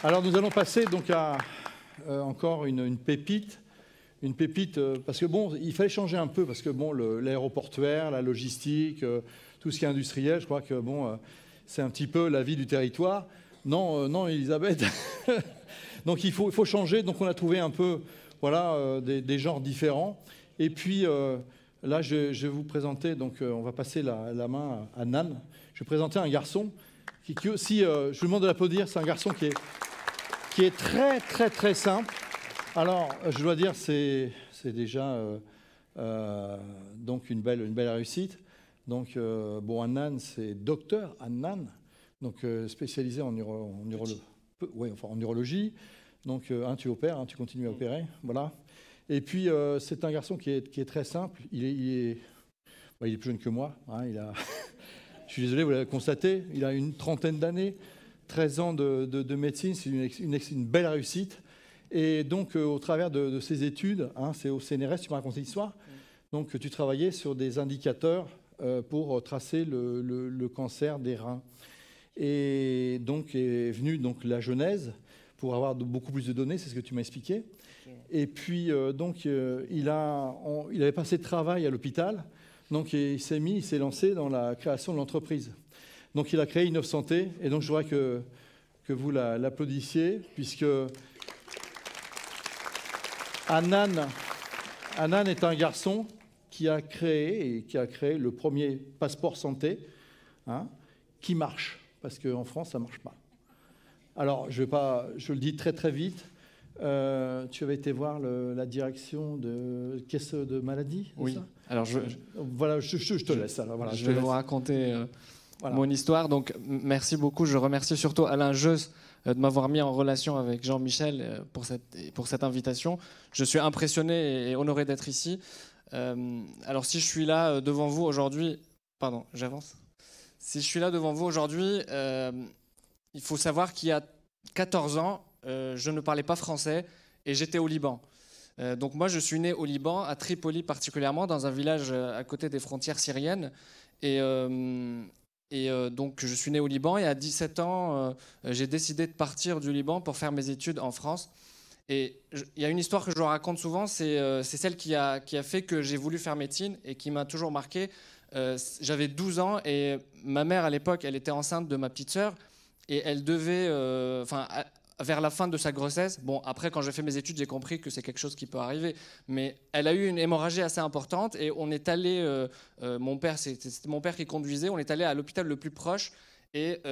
Alors nous allons passer donc à encore une pépite. Une pépite, parce que bon, il fallait changer un peu, parce que bon, l'aéroportuaire, la logistique, tout ce qui est industriel, je crois que bon, c'est un petit peu la vie du territoire. Non, non, Elisabeth. Donc il faut changer. Donc on a trouvé un peu, voilà, des genres différents. Et puis là, je vais vous présenter. Donc on va passer la main à Nan. Je vais présenter un garçon qui aussi, je vous demande de l'applaudir. C'est un garçon qui est très, très, très simple. Alors, je dois dire, c'est déjà donc une belle réussite. Donc, bon, Annan, c'est docteur Annan, donc spécialisé en neurologie. Donc, tu opères, tu continues à opérer, voilà. Et puis, c'est un garçon qui est très simple. Il est plus jeune que moi. Hein, je suis désolé, vous l'avez constaté. Il a une trentaine d'années, 13 ans de médecine. C'est une belle réussite. Et donc, au travers de ces études, hein, c'est au CNRS, tu m'as raconté l'histoire, donc tu travaillais sur des indicateurs pour tracer le cancer des reins. Et donc est venue donc, la genèse pour avoir beaucoup plus de données, c'est ce que tu m'as expliqué. Okay. Et puis, il avait passé de travail à l'hôpital, donc il s'est lancé dans la création de l'entreprise. Donc, il a créé Innov Santé, et donc je voudrais que vous l'applaudissiez, puisque Annan est un garçon qui a créé le premier passeport santé, hein, qui marche, parce qu'en France, ça ne marche pas. Alors, je le dis très très vite, tu avais été voir la direction de caisse de maladie, oui. Ça alors voilà, je te laisse. Alors, voilà, je vais vous raconter mon histoire. Donc, merci beaucoup. Je remercie surtout Alain Jeus de m'avoir mis en relation avec Jean-Michel pour cette invitation. Je suis impressionné et honoré d'être ici. Alors, si je suis là devant vous aujourd'hui... Pardon, j'avance. Si je suis là devant vous aujourd'hui, il faut savoir qu'il y a 14 ans, je ne parlais pas français et j'étais au Liban. Donc moi, je suis né au Liban, à Tripoli particulièrement, dans un village à côté des frontières syriennes. Et donc, je suis né au Liban et à 17 ans, j'ai décidé de partir du Liban pour faire mes études en France. Et il y a une histoire que je raconte souvent, c'est celle qui a fait que j'ai voulu faire médecine et qui m'a toujours marqué. J'avais 12 ans et ma mère, à l'époque, elle était enceinte de ma petite sœur et elle devait... vers la fin de sa grossesse, bon, après, quand j'ai fait mes études, j'ai compris que c'est quelque chose qui peut arriver, mais elle a eu une hémorragie assez importante et on est allé, c'était mon père qui conduisait, on est allé à l'hôpital le plus proche et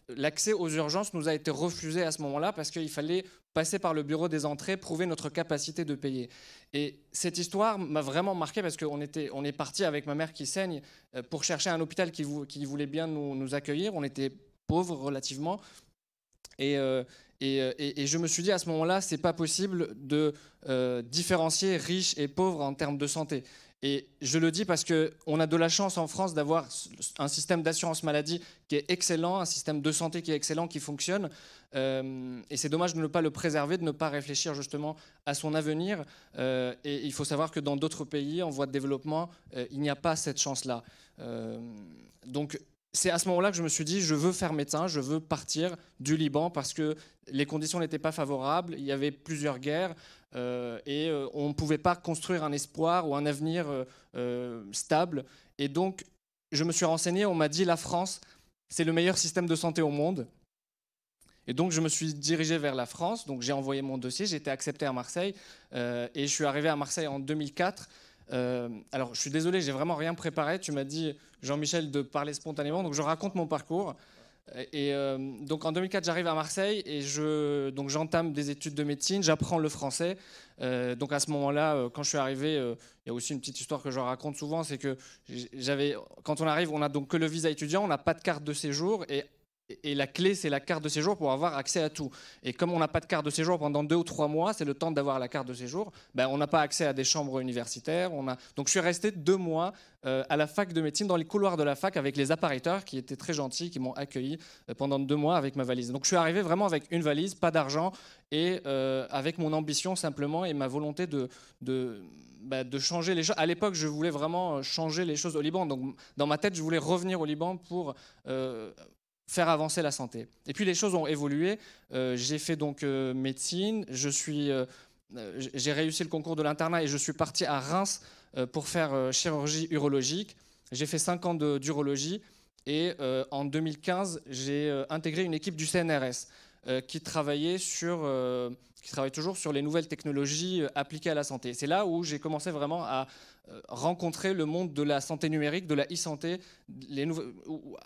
l'accès aux urgences nous a été refusé à ce moment-là parce qu'il fallait passer par le bureau des entrées, prouver notre capacité de payer. Et cette histoire m'a vraiment marqué parce qu'on est parti avec ma mère qui saigne pour chercher un hôpital qui voulait bien nous accueillir. On était pauvres relativement. Et je me suis dit à ce moment-là, c'est pas possible de différencier riches et pauvres en termes de santé. Et je le dis parce qu'on a de la chance en France d'avoir un système d'assurance maladie qui est excellent, un système de santé qui est excellent, qui fonctionne. Et c'est dommage de ne pas le préserver, de ne pas réfléchir justement à son avenir. Et il faut savoir que dans d'autres pays en voie de développement, il n'y a pas cette chance-là. Donc, c'est à ce moment-là que je me suis dit, je veux faire médecin, je veux partir du Liban parce que les conditions n'étaient pas favorables, il y avait plusieurs guerres et on ne pouvait pas construire un espoir ou un avenir stable. Et donc, je me suis renseigné, on m'a dit, la France, c'est le meilleur système de santé au monde. Et donc, je me suis dirigé vers la France, donc j'ai envoyé mon dossier, j'ai été accepté à Marseille et je suis arrivé à Marseille en 2004. Alors, je suis désolé, j'ai vraiment rien préparé. Tu m'as dit, Jean-Michel, de parler spontanément, donc je raconte mon parcours. Et donc en 2004, j'arrive à Marseille et donc j'entame des études de médecine, j'apprends le français. Donc à ce moment-là, quand je suis arrivé, il y a aussi une petite histoire que je raconte souvent, c'est que quand on arrive, on n'a donc que le visa étudiant, on n'a pas de carte de séjour et la clé, c'est la carte de séjour pour avoir accès à tout. Et comme on n'a pas de carte de séjour pendant 2 ou 3 mois, c'est le temps d'avoir la carte de séjour, ben, on n'a pas accès à des chambres universitaires. Donc je suis resté 2 mois à la fac de médecine, dans les couloirs de la fac, avec les appareilleurs qui étaient très gentils, qui m'ont accueilli pendant 2 mois avec ma valise. Donc je suis arrivé vraiment avec une valise, pas d'argent, et avec mon ambition simplement et ma volonté de changer les choses. À l'époque, je voulais vraiment changer les choses au Liban. Donc dans ma tête, je voulais revenir au Liban pour faire avancer la santé. Et puis les choses ont évolué. J'ai fait donc médecine, j'ai réussi le concours de l'internat et je suis parti à Reims pour faire chirurgie urologique. J'ai fait 5 ans d'urologie et en 2015, j'ai intégré une équipe du CNRS qui travaille toujours sur les nouvelles technologies appliquées à la santé. C'est là où j'ai commencé vraiment à rencontrer le monde de la santé numérique, de la e-santé,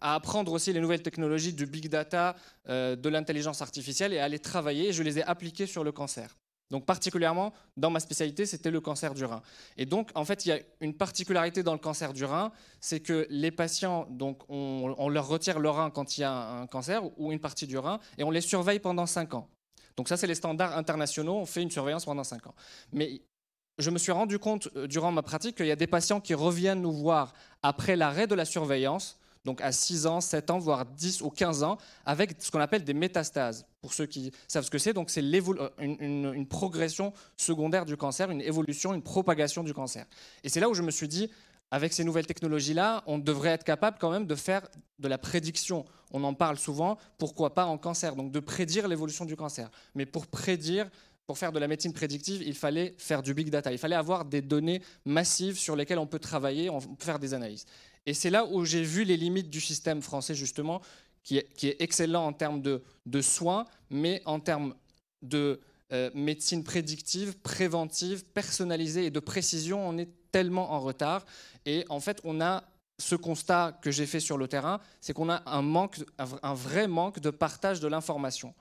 à apprendre aussi les nouvelles technologies du big data, de l'intelligence artificielle et à les travailler. Et je les ai appliquées sur le cancer. Donc particulièrement, dans ma spécialité, c'était le cancer du rein. Et donc, en fait, il y a une particularité dans le cancer du rein, c'est que les patients, donc, on leur retire le rein quand il y a un cancer ou une partie du rein, et on les surveille pendant 5 ans. Donc ça, c'est les standards internationaux, on fait une surveillance pendant 5 ans. Mais je me suis rendu compte, durant ma pratique, qu'il y a des patients qui reviennent nous voir après l'arrêt de la surveillance, donc à 6 ans, 7 ans, voire 10 ou 15 ans, avec ce qu'on appelle des métastases. Pour ceux qui savent ce que c'est, donc c'est une progression secondaire du cancer, une évolution, une propagation du cancer. Et c'est là où je me suis dit, avec ces nouvelles technologies-là, on devrait être capable quand même de faire de la prédiction. On en parle souvent, pourquoi pas en cancer, donc de prédire l'évolution du cancer. Mais pour faire de la médecine prédictive, il fallait faire du big data, il fallait avoir des données massives sur lesquelles on peut travailler, on peut faire des analyses. Et c'est là où j'ai vu les limites du système français, justement, qui est excellent en termes de soins, mais en termes de médecine prédictive, préventive, personnalisée et de précision, on est tellement en retard. Et en fait, on a ce constat que j'ai fait sur le terrain, c'est qu'on a un vrai manque de partage de l'information.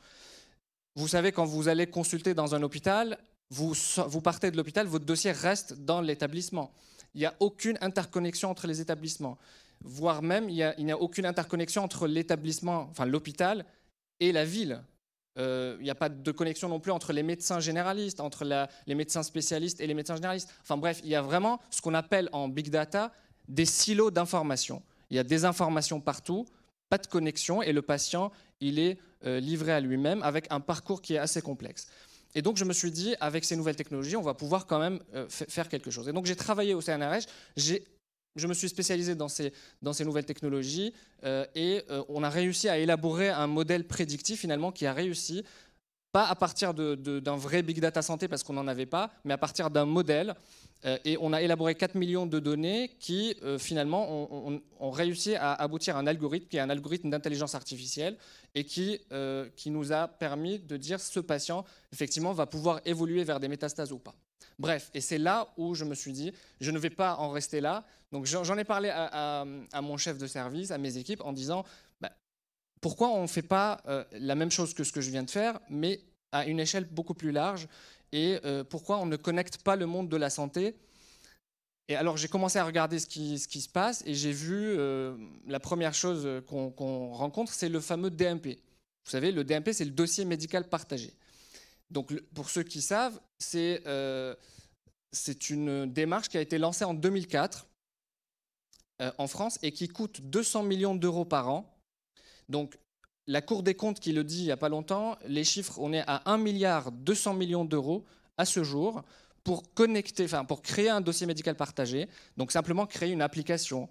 Vous savez, quand vous allez consulter dans un hôpital, vous partez de l'hôpital, votre dossier reste dans l'établissement. Il n'y a aucune interconnexion entre les établissements, voire même il n'y a aucune interconnexion entre l'établissement, enfin l'hôpital et la ville. Il n'y a pas de connexion non plus entre les médecins généralistes, entre les médecins spécialistes et les médecins généralistes. Enfin bref, il y a vraiment ce qu'on appelle en big data des silos d'informations. Il y a des informations partout, pas de connexion, et le patient, il est livré à lui-même avec un parcours qui est assez complexe. Et donc, je me suis dit, avec ces nouvelles technologies, on va pouvoir quand même faire quelque chose. Et donc, j'ai travaillé au CNRS, je me suis spécialisé dans ces nouvelles technologies et on a réussi à élaborer un modèle prédictif, finalement, qui a réussi, pas à partir d'un vrai big data santé, parce qu'on n'en avait pas, mais à partir d'un modèle. Et on a élaboré 4 millions de données qui, finalement, ont réussi à aboutir à un algorithme qui est un algorithme d'intelligence artificielle et qui nous a permis de dire ce patient, effectivement, va pouvoir évoluer vers des métastases ou pas. Bref, et c'est là où je me suis dit, je ne vais pas en rester là. Donc j'en ai parlé à mon chef de service, à mes équipes, en disant, pourquoi on ne fait pas la même chose que ce que je viens de faire, mais à une échelle beaucoup plus large, et pourquoi on ne connecte pas le monde de la santé. Et alors j'ai commencé à regarder ce qui se passe, et j'ai vu la première chose qu'on rencontre, c'est le fameux DMP. Vous savez, le DMP, c'est le dossier médical partagé. Donc pour ceux qui savent, c'est une démarche qui a été lancée en 2004 en France et qui coûte 200 millions d'euros par an. Donc la Cour des comptes qui le dit il n'y a pas longtemps, les chiffres, on est à 1,2 milliard d'euros à ce jour pour créer un dossier médical partagé, donc simplement créer une application.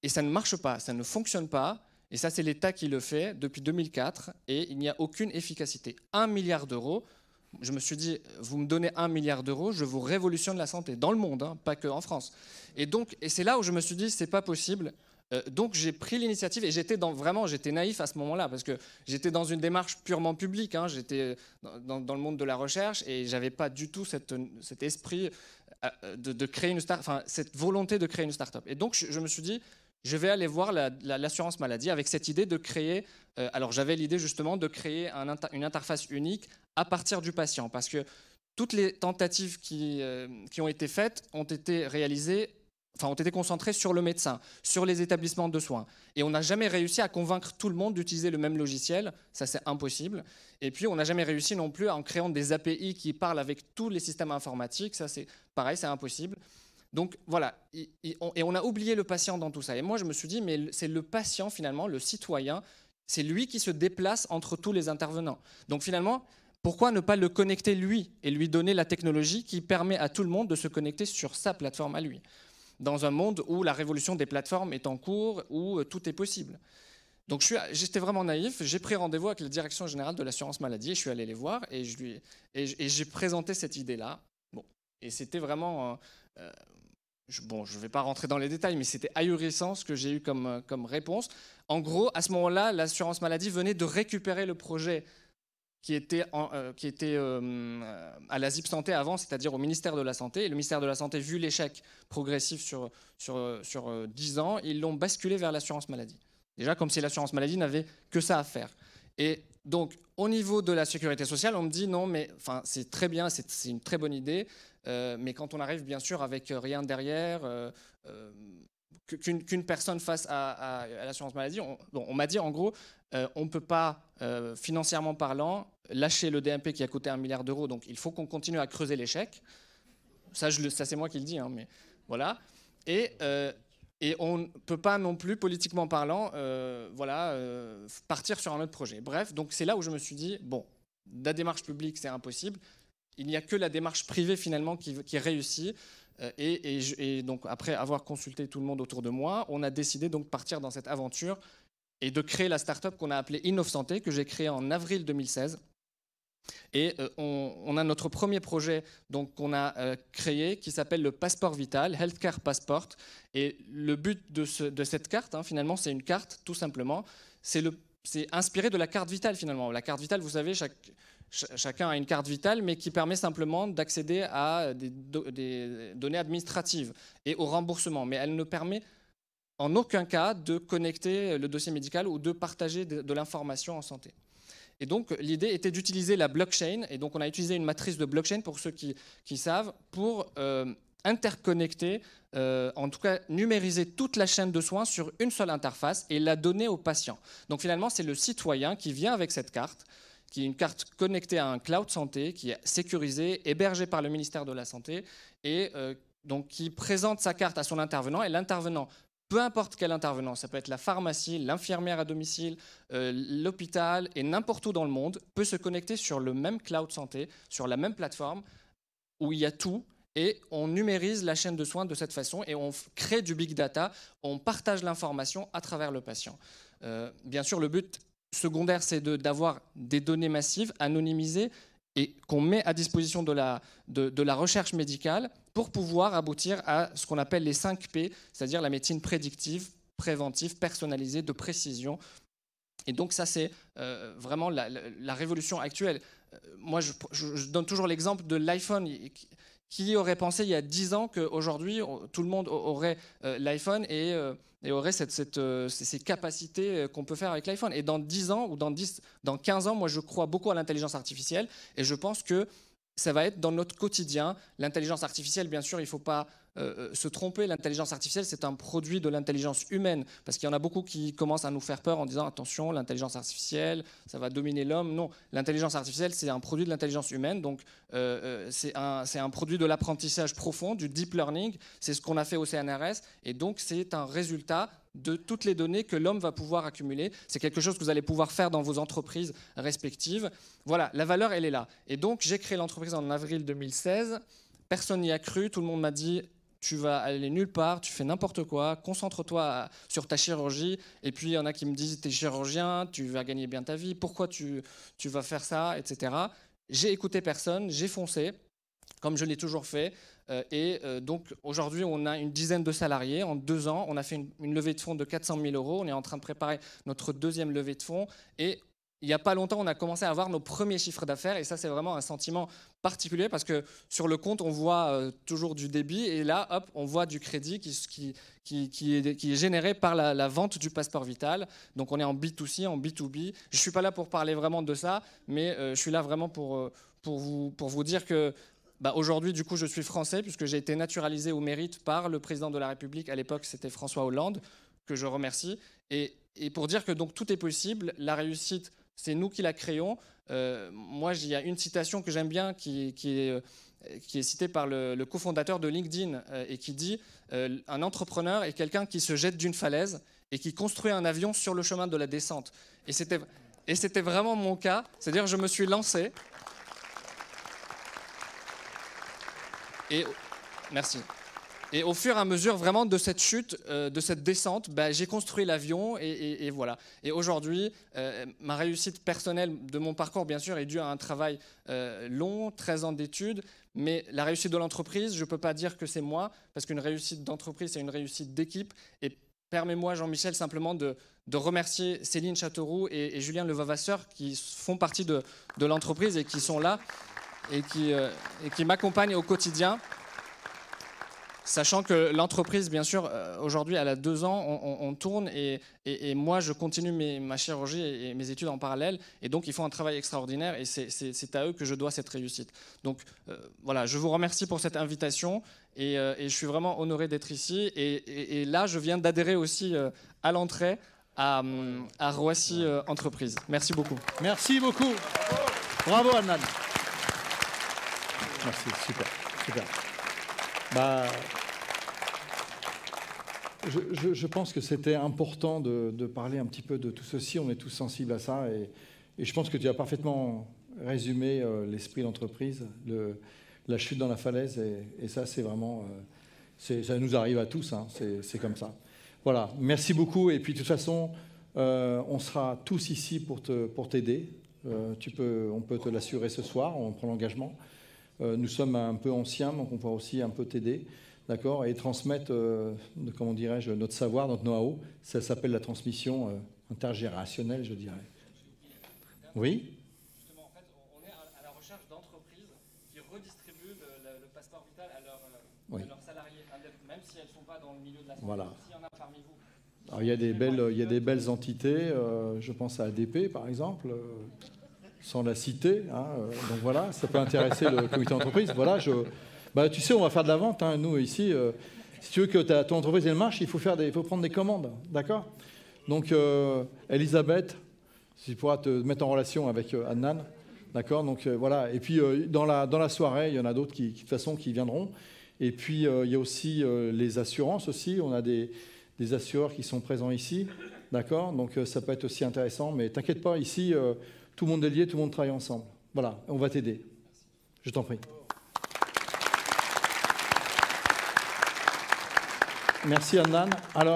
Et ça ne marche pas, ça ne fonctionne pas, et ça c'est l'État qui le fait depuis 2004, et il n'y a aucune efficacité. 1 milliard d'euros, je me suis dit, vous me donnez 1 milliard d'euros, je vous révolutionne la santé, dans le monde, hein, pas qu'en France. Et c'est là où je me suis dit, c'est pas possible. Donc j'ai pris l'initiative et j'étais naïf à ce moment-là parce que j'étais dans une démarche purement publique, hein, j'étais dans le monde de la recherche et j'avais pas du tout cet esprit de créer une cette volonté de créer une start-up. Et donc je me suis dit, je vais aller voir l'assurance maladie avec cette idée de créer. Alors j'avais l'idée justement de créer une interface unique à partir du patient parce que toutes les tentatives qui ont été faites ont été concentrés sur le médecin, sur les établissements de soins. Et on n'a jamais réussi à convaincre tout le monde d'utiliser le même logiciel, ça c'est impossible. Et puis on n'a jamais réussi non plus en créant des API qui parlent avec tous les systèmes informatiques, ça c'est pareil, c'est impossible. Donc voilà, et on a oublié le patient dans tout ça. Et moi je me suis dit, mais c'est le patient finalement, le citoyen, c'est lui qui se déplace entre tous les intervenants. Donc finalement, pourquoi ne pas le connecter lui et lui donner la technologie qui permet à tout le monde de se connecter sur sa plateforme à lui ? Dans un monde où la révolution des plateformes est en cours, où tout est possible. Donc j'étais vraiment naïf, j'ai pris rendez-vous avec la direction générale de l'assurance maladie, et je suis allé les voir, et j'ai présenté cette idée-là. Bon, et c'était vraiment... je ne vais pas rentrer dans les détails, mais c'était ahurissant ce que j'ai eu comme réponse. En gros, à ce moment-là, l'assurance maladie venait de récupérer le projet qui était à la ZIP Santé avant, c'est-à-dire au ministère de la Santé. Et le ministère de la Santé, vu l'échec progressif sur 10 ans, ils l'ont basculé vers l'assurance maladie. Déjà, comme si l'assurance maladie n'avait que ça à faire. Et donc, au niveau de la sécurité sociale, on me dit non, mais c'est très bien, c'est une très bonne idée, mais quand on arrive, bien sûr, avec rien derrière, qu'une personne face à l'assurance maladie, on m'a dit, en gros, on ne peut pas, financièrement parlant, lâcher le DMP qui a coûté 1 milliard d'euros, donc il faut qu'on continue à creuser l'échec. Ça c'est moi qui le dis, hein, mais voilà. Et on ne peut pas non plus, politiquement parlant, partir sur un autre projet. Bref, donc c'est là où je me suis dit, bon, la démarche publique, c'est impossible. Il n'y a que la démarche privée, finalement, qui réussit. Et donc, après avoir consulté tout le monde autour de moi, on a décidé donc de partir dans cette aventure et de créer la start-up qu'on a appelée Innov Santé, que j'ai créée en avril 2016. Et on a notre premier projet qu'on a créé qui s'appelle le Passeport Vital, Healthcare Passport. Et le but de cette carte, finalement, c'est une carte, tout simplement. C'est inspiré de la carte vitale, finalement. La carte vitale, vous savez, chacun a une carte vitale, mais qui permet simplement d'accéder à des données administratives et au remboursement. Mais elle ne permet en aucun cas de connecter le dossier médical ou de partager de l'information en santé. Et donc, l'idée était d'utiliser la blockchain. Et donc, on a utilisé une matrice de blockchain, pour ceux qui savent, pour interconnecter, en tout cas numériser toute la chaîne de soins sur une seule interface et la donner aux patients. Donc, finalement, c'est le citoyen qui vient avec cette carte, qui est une carte connectée à un cloud santé, qui est sécurisée, hébergée par le ministère de la Santé, et donc qui présente sa carte à son intervenant. Et l'intervenant, peu importe quel intervenant, ça peut être la pharmacie, l'infirmière à domicile, l'hôpital et n'importe où dans le monde, peut se connecter sur le même cloud santé, sur la même plateforme où il y a tout, et on numérise la chaîne de soins de cette façon et on crée du big data, on partage l'information à travers le patient. Bien sûr, le but secondaire, c'est d'avoir des données massives, anonymisées, et qu'on met à disposition de la recherche médicale pour pouvoir aboutir à ce qu'on appelle les 5 P, c'est-à-dire la médecine prédictive, préventive, personnalisée, de précision. Et donc ça, c'est vraiment la révolution actuelle. Moi, je donne toujours l'exemple de l'iPhone. Qui aurait pensé il y a 10 ans qu'aujourd'hui, tout le monde aurait l'iPhone et aurait ces capacités qu'on peut faire avec l'iPhone. Et dans 10 ans ou dans 15 ans, moi, je crois beaucoup à l'intelligence artificielle et je pense que ça va être dans notre quotidien. L'intelligence artificielle, bien sûr, il ne faut pas se tromper. L'intelligence artificielle, c'est un produit de l'intelligence humaine. Parce qu'il y en a beaucoup qui commencent à nous faire peur en disant « Attention, l'intelligence artificielle, ça va dominer l'homme ». Non, l'intelligence artificielle, c'est un produit de l'intelligence humaine. Donc, c'est un produit de l'apprentissage profond, du deep learning. C'est ce qu'on a fait au CNRS. Et donc, c'est un résultat de toutes les données que l'homme va pouvoir accumuler. C'est quelque chose que vous allez pouvoir faire dans vos entreprises respectives. Voilà, la valeur, elle est là. Et donc, j'ai créé l'entreprise en avril 2016. Personne n'y a cru. Tout le monde m'a dit « Tu vas aller nulle part, tu fais n'importe quoi, concentre-toi sur ta chirurgie. » Et puis, il y en a qui me disent « Tu es chirurgien, tu vas gagner bien ta vie. Pourquoi tu vas faire ça ?» etc. J'ai écouté personne, j'ai foncé, comme je l'ai toujours fait. Donc aujourd'hui, on a une dizaine de salariés. En 2 ans, on a fait une levée de fonds de 400 000 €. On est en train de préparer notre deuxième levée de fonds. Et il n'y a pas longtemps, on a commencé à avoir nos premiers chiffres d'affaires. Et ça, c'est vraiment un sentiment particulier parce que sur le compte, on voit toujours du débit. Et là, hop, on voit du crédit qui est généré par la vente du passeport vital. Donc on est en B2C, en B2B. Je ne suis pas là pour parler vraiment de ça, mais je suis là vraiment pour vous dire que aujourd'hui, du coup, je suis français puisque j'ai été naturalisé au mérite par le président de la République. À l'époque, c'était François Hollande, que je remercie. Et pour dire que donc, tout est possible, la réussite, c'est nous qui la créons. Moi, il y a une citation que j'aime bien qui est citée par le cofondateur de LinkedIn et qui dit « Un entrepreneur est quelqu'un qui se jette d'une falaise et qui construit un avion sur le chemin de la descente. » Et c'était vraiment mon cas. C'est-à-dire je me suis lancé. Merci. Et au fur et à mesure vraiment de cette chute, de cette descente, j'ai construit l'avion et voilà. Et aujourd'hui, ma réussite personnelle de mon parcours, bien sûr, est due à un travail long, 13 ans d'études. Mais la réussite de l'entreprise, je ne peux pas dire que c'est moi, parce qu'une réussite d'entreprise, c'est une réussite d'équipe. Et permets-moi, Jean-Michel, simplement de remercier Céline Châteauroux et Julien Levavasseur qui font partie de l'entreprise et qui sont là et qui m'accompagnent au quotidien. Sachant que l'entreprise, bien sûr, aujourd'hui, elle a 2 ans, on tourne et moi, je continue ma chirurgie et mes études en parallèle. Et donc, ils font un travail extraordinaire et c'est à eux que je dois cette réussite. Donc, voilà, je vous remercie pour cette invitation et je suis vraiment honoré d'être ici. Et là, je viens d'adhérer aussi à l'entrée à Roissy Entreprise. Merci beaucoup. Merci beaucoup. Bravo, Adnan. Merci, super, super. Je pense que c'était important de parler un petit peu de tout ceci. On est tous sensibles à ça. Et je pense que tu as parfaitement résumé l'esprit d'entreprise, la chute dans la falaise. Et ça, c'est vraiment... ça nous arrive à tous. Hein, c'est comme ça. Voilà. Merci beaucoup. Et puis, de toute façon, on sera tous ici pour t'aider. On peut te l'assurer ce soir. On prend l'engagement. Nous sommes un peu anciens, donc on pourra aussi un peu t'aider, d'accord, et transmettre, comment dirais-je, notre savoir, notre know-how. Ça s'appelle la transmission intergénérationnelle, je dirais. Oui. Justement, en fait, on est à la recherche d'entreprises qui redistribuent le passeport vital à leurs salariés, même si elles ne sont pas dans le milieu de la santé. Voilà. S'il y en a parmi vous. Alors, il y a des belles entités. Je pense à ADP, par exemple. Sans la citer, hein, donc voilà, ça peut intéresser le comité d'entreprise. Voilà, tu sais, on va faire de la vente, hein, nous ici. Si tu veux que ton entreprise elle marche, il faut prendre des commandes, d'accord. Donc, Elisabeth, si tu pourras te mettre en relation avec Adnan, d'accord. Donc voilà. Et puis dans la soirée, il y en a d'autres qui de toute façon qui viendront. Et puis il y a aussi les assurances aussi. On a des assureurs qui sont présents ici, d'accord. Donc ça peut être aussi intéressant. Mais t'inquiète pas, ici. Tout le monde est lié, tout le monde travaille ensemble. Voilà, on va t'aider. Je t'en prie. Merci, Adnan. Alors,